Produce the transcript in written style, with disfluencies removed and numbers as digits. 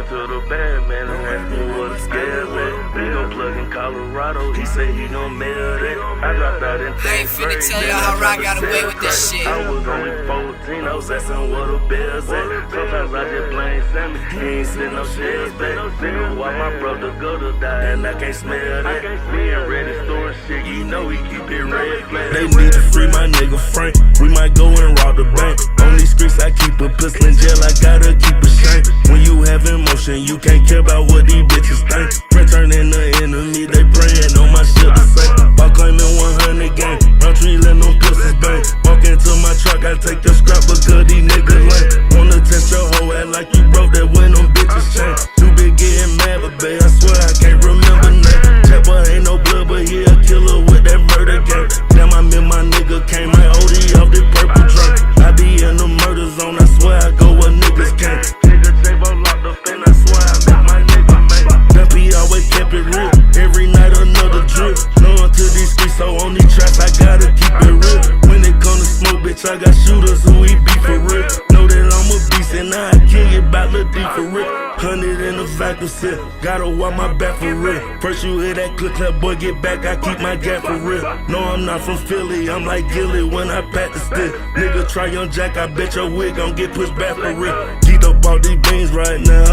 to the bad man and asked me what a scale at. We gon' plug in Colorado, he say he gon' mail that. I dropped out in 10th grade. I ain't finna tell y'all how Rock got away with this shit. I was only 14, I was asking what a bell's at. Sometimes I just blame Sammy, he ain't send no shells back. Nigga, why my brother go to die and I can't smell that? Me and Reddy store shit, you know he keep it red flag. They need to free my nigga Frank. We might go and rob the bank. On these streets I keep a pistol in jail, I gotta keep a shank. When you have emotion, you can't care about what these bitches think. Friend turning the enemy, they praying on my shit to say. Ball claiming 100 gang, round tree letting them pistols bang. Walk into my truck, I take your scrap because these niggas lame. Wanna test your hoe, act like you broke that when them bitches change. Too big getting mad, but babe, I swear I can't remember name. Jacboi ain't no blood, but he a killer with that murder game. Damn, I mean my nigga came my OD off this purple drink. I be in the murder zone, I swear I go where niggas can't. Nigga Jacboi locked up and I swear I got my nigga man. Dumpy always kept it real, every night another drill. Knowing to these streets, so on these tracks I gotta keep it real. When it come to smoke, bitch, I got shooters who we be for real. Know that I'm a beast and now I kill you about Lil D for real. 100 in the vacuum seal, gotta walk my back for real. First you hear that click, that boy get back, I keep my gap for real. No, I'm not from Philly, I'm like Gilly when I pack the stick. Nigga try young Jack, I bet your wig gon' get pushed back for real. Geeked up all these beans right now,